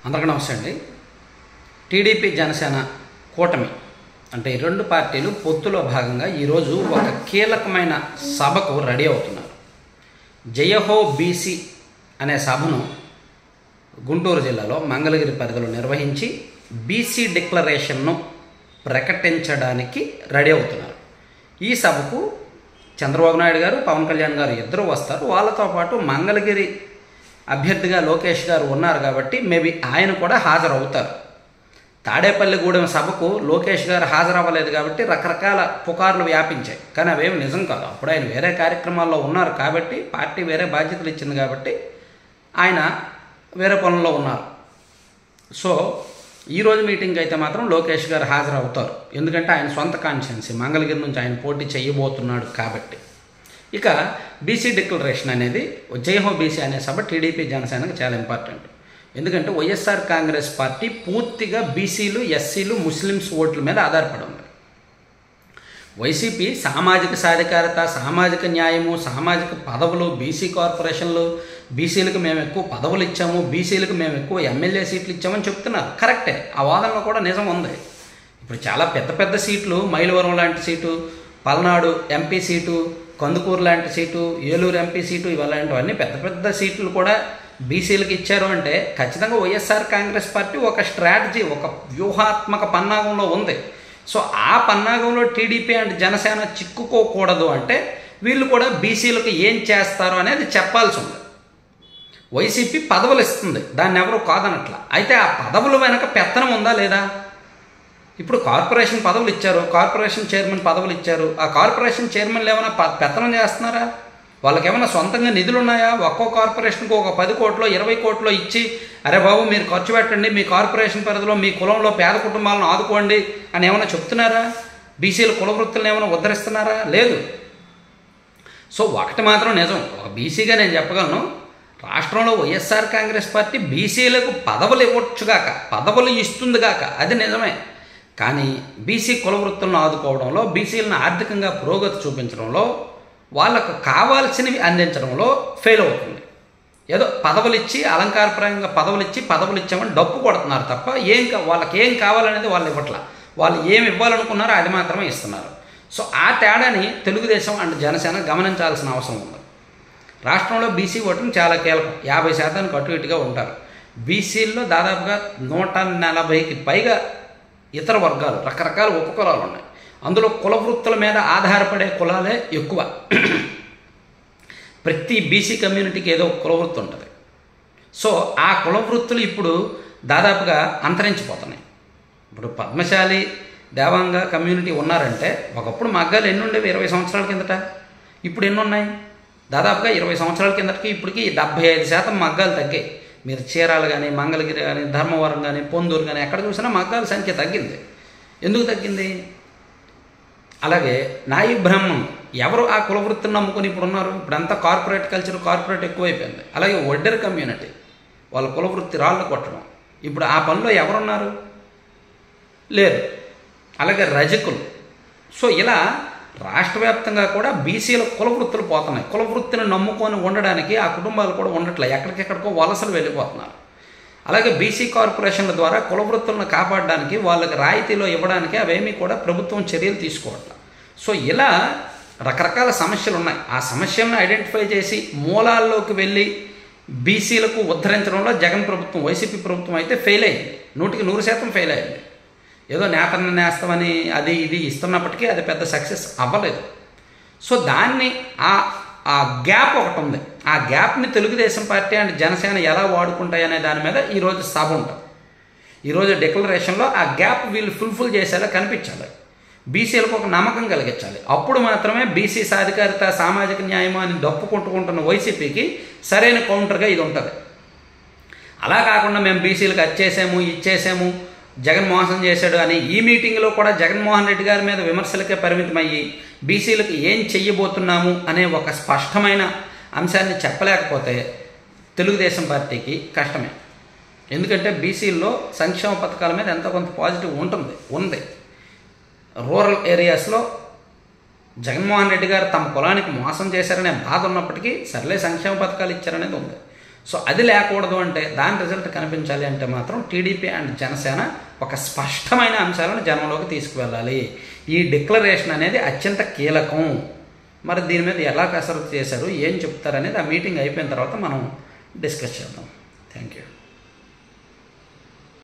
అందరికీ నమస్తే అండి. టీడీపీ జనసేన కూటమి అంటే ఈ రెండు పార్టీలు పొత్తులో భాగంగా ఈరోజు ఒక కీలకమైన సభకు రెడీ అవుతున్నారు. జయహో బీసీ అనే సభను గుంటూరు జిల్లాలో మంగళగిరి పరిధిలో నిర్వహించి బీసీ డిక్లరేషన్ను ప్రకటించడానికి రెడీ అవుతున్నారు. ఈ సభకు చంద్రబాబు నాయుడు గారు, పవన్ కళ్యాణ్ గారు ఇద్దరు వస్తారు. వాళ్ళతో పాటు మంగళగిరి అభ్యర్థిగా లోకేష్ గారు ఉన్నారు కాబట్టి మేబీ ఆయన కూడా హాజరవుతారు. తాడేపల్లిగూడెం సభకు లోకేష్ గారు హాజరవ్వలేదు కాబట్టి రకరకాల పుకార్లు వ్యాపించాయి. కానీ అవేమి నిజం కాదు. అప్పుడు ఆయన వేరే కార్యక్రమాల్లో ఉన్నారు కాబట్టి, పార్టీ వేరే బాధ్యతలు ఇచ్చింది కాబట్టి ఆయన వేరే పనుల్లో ఉన్నారు. సో ఈరోజు మీటింగ్ అయితే మాత్రం లోకేష్ గారు హాజరవుతారు. ఎందుకంటే ఆయన సొంత కాన్స్టిట్యున్సీ మంగళగిరి నుంచి ఆయన పోటీ చేయబోతున్నాడు కాబట్టి. ఇక బీసీ డిక్లరేషన్ అనేది జయహో బీసీ అనే సభ టీడీపీ జనసేనకు చాలా ఇంపార్టెంట్. ఎందుకంటే వైఎస్ఆర్ కాంగ్రెస్ పార్టీ పూర్తిగా బీసీలు, ఎస్సీలు, ముస్లిమ్స్ ఓట్ల మీద ఆధారపడి ఉంది. వైసీపీ సామాజిక సాధికారత, సామాజిక న్యాయము, సామాజిక పదవులు, బీసీ కార్పొరేషన్లు, బీసీలకు మేము ఎక్కువ పదవులు ఇచ్చాము, బీసీలకు మేము ఎక్కువ ఎమ్మెల్యే సీట్లు ఇచ్చామని చెప్తున్నారు. కరెక్టే, ఆ వాదనలో కూడా నిజం ఉంది. ఇప్పుడు చాలా పెద్ద పెద్ద సీట్లు, మైలవరం లాంటి seat, Palnadu MP seat, Kandukur లాంటి సీటు, ఏలూరు ఎంపీ సీటు, ఇలాంటివన్నీ పెద్ద పెద్ద సీట్లు కూడా బీసీలకు ఇచ్చారు అంటే ఖచ్చితంగా వైఎస్ఆర్ కాంగ్రెస్ పార్టీ ఒక స్ట్రాటజీ, ఒక వ్యూహాత్మక పన్నాగంలో ఉంది. సో ఆ పన్నాగంలో టీడీపీ అండ్ జనసేన చిక్కుకోకూడదు అంటే వీళ్ళు కూడా బీసీలకు ఏం చేస్తారు అనేది చెప్పాల్సి ఉంది. వైసీపీ పదవులు ఇస్తుంది, దాన్ని ఎవరు కాదనట్ల. అయితే ఆ పదవుల వెనక పెత్తనం ఉందా లేదా? ఇప్పుడు కార్పొరేషన్ పదవులు ఇచ్చారు, కార్పొరేషన్ చైర్మన్ పదవులు ఇచ్చారు. ఆ కార్పొరేషన్ చైర్మన్లు ఏమైనా పెత్తనం చేస్తున్నారా? వాళ్ళకి ఏమైనా సొంతంగా నిధులు ఉన్నాయా? ఒక్కో కార్పొరేషన్కి ఒక 10 కోట్లో 20 కోట్లో ఇచ్చి, అరే బాబు మీరు ఖర్చు పెట్టండి, మీ కార్పొరేషన్ పరిధిలో మీ కులంలో పేద కుటుంబాలను ఆదుకోండి అని ఏమైనా చెప్తున్నారా? బీసీల కుల వృత్తులను ఏమైనా ఉద్ధరిస్తున్నారా? లేదు. సో ఒకటి మాత్రం నిజం, ఒక బీసీగా నేను చెప్పగలను, రాష్ట్రంలో వైఎస్ఆర్ కాంగ్రెస్ పార్టీ బీసీలకు పదవులు ఇవ్వచ్చుగాక, పదవులు ఇస్తుందిగాక, అది నిజమే. కానీ బీసీ కుల వృత్తులను ఆదుకోవడంలో, బీసీలను ఆర్థికంగా పురోగతి చూపించడంలో, వాళ్ళకు కావాల్సినవి అందించడంలో ఫెయిల్ అవుతుంది. ఏదో పదవులు ఇచ్చి, అలంకారప్రాయంగా పదవులు ఇచ్చి, పదవులు ఇచ్చామని డప్పు కొడుతున్నారు తప్ప వాళ్ళకి ఏం కావాలనేది వాళ్ళు ఇవ్వట్లా. వాళ్ళు ఏమి ఇవ్వాలనుకున్నారో అది మాత్రమే ఇస్తున్నారు. సో ఆ తేడాని తెలుగుదేశం అండ్ జనసేన గమనించాల్సిన అవసరం ఉంది. రాష్ట్రంలో బీసీ ఓటింగ్ చాలా కీలకం. 50% అటు ఇటుగా ఉంటారు. బీసీల్లో దాదాపుగా 140కి పైగా ఇతర వర్గాలు, రకరకాల ఉపకులాలు ఉన్నాయి. అందులో కుల వృత్తుల మీద ఆధారపడే కులాలే ఎక్కువ. ప్రతి బీసీ కమ్యూనిటీకి ఏదో కుల వృత్తి ఉంటుంది. సో ఆ కుల వృత్తులు ఇప్పుడు దాదాపుగా అంతరించిపోతున్నాయి. ఇప్పుడు పద్మశాలి, దేవాంగ కమ్యూనిటీ ఉన్నారంటే ఒకప్పుడు మగ్గాలు ఎన్ని ఉండేవి 20 సంవత్సరాల కిందట, ఇప్పుడు ఎన్ని ఉన్నాయి? దాదాపుగా 20 సంవత్సరాల కిందటికి ఇప్పటికి 75% మగ్గాలు తగ్గాయి. మీరు చీరాలు కానీ, మంగళగిరి కానీ, ధర్మవరం కానీ, పొందూరు కానీ ఎక్కడ చూసినా మగ్గాల సంఖ్య తగ్గింది. ఎందుకు తగ్గింది? అలాగే నాయి బ్రాహ్మణ్ ఎవరు ఆ కుల వృత్తిని నమ్ముకొని ఇప్పుడు ఉన్నారు? ఇప్పుడంతా కార్పొరేట్ కల్చర్, కార్పొరేట్ ఎక్కువైపోయింది. అలాగే ఒడ్డెర కమ్యూనిటీ వాళ్ళ కుల వృత్తి రాళ్ళు కొట్టడం, ఇప్పుడు ఆ పనిలో ఎవరున్నారు? లేరు. అలాగే రజకులు. సో ఇలా రాష్ట్ర వ్యాప్తంగా కూడా బీసీల కుల వృత్తులు పోతున్నాయి. కుల వృత్తిని నమ్ముకొని ఉండడానికి ఆ కుటుంబాలు కూడా ఉండట్లే, ఎక్కడికెక్కడికో వలసలు వెళ్ళిపోతున్నారు. అలాగే బీసీ కార్పొరేషన్ల ద్వారా కుల వృత్తులను కాపాడడానికి, వాళ్ళకి రాయితీలో ఇవ్వడానికి అవేమీ కూడా ప్రభుత్వం చర్యలు తీసుకోవట్లేదు. సో ఇలా రకరకాల సమస్యలు ఉన్నాయి. ఆ సమస్యలను ఐడెంటిఫై చేసి మూలాల్లోకి వెళ్ళి బీసీలకు ఉద్ధరించడంలో జగన్ ప్రభుత్వం, వైసీపీ ప్రభుత్వం అయితే ఫెయిల్ అయింది. 100% ఫెయిల్ అయింది. ఏదో నేతన్న నేస్తామని అది ఇది ఇస్తున్నప్పటికీ అది పెద్ద సక్సెస్ అవ్వలేదు. సో దాన్ని ఆ గ్యాప్ ఒకటి ఉంది. ఆ గ్యాప్ని తెలుగుదేశం పార్టీ అండ్ జనసేన ఎలా వాడుకుంటాయనే దాని మీద ఈరోజు సభ ఉంటుంది. ఈరోజు డిక్లరేషన్లో ఆ గ్యాప్ వీళ్ళు ఫుల్ఫిల్ చేసేలా కనిపించాలి. బీసీలకు ఒక నమ్మకం కలిగించాలి. అప్పుడు మాత్రమే బీసీ సాధికారిత, సామాజిక న్యాయం అని దప్పుకుంటున్న వైసీపీకి సరైన కౌంటర్గా ఇది ఉంటుంది. అలా కాకుండా మేము బీసీలకు వచ్చేసాము, ఇచ్చేసాము, జగన్ మోసం చేశాడు అని ఈ మీటింగ్లో కూడా జగన్మోహన్ రెడ్డి గారి మీద విమర్శలకే పరిమితమయ్యి బీసీలకు ఏం చెయ్యబోతున్నాము అనే ఒక స్పష్టమైన అంశాన్ని చెప్పలేకపోతే తెలుగుదేశం పార్టీకి కష్టమే. ఎందుకంటే బీసీల్లో సంక్షేమ పథకాల మీద ఎంతో కొంత పాజిటివ్ ఉంది. రూరల్ ఏరియాస్లో జగన్మోహన్ రెడ్డి గారు తమ కులానికి మోసం చేశారనే బాధ ఉన్నప్పటికీ సర్లే సంక్షేమ పథకాలు ఇచ్చారనేది ఉంది. సో అది లేకూడదు అంటే దాని రిజల్ట్ కనిపించాలి అంటే మాత్రం టీడీపీ అండ్ జనసేన ఒక స్పష్టమైన అంశాలను జనంలోకి తీసుకువెళ్ళాలి. ఈ డిక్లరేషన్ అనేది అత్యంత కీలకం. మరి దీని మీద ఎలా కసరత్తు చేశారు, ఏం చెప్తారనేది ఆ మీటింగ్ అయిపోయిన తర్వాత మనం డిస్కస్ చేద్దాం. Thank you.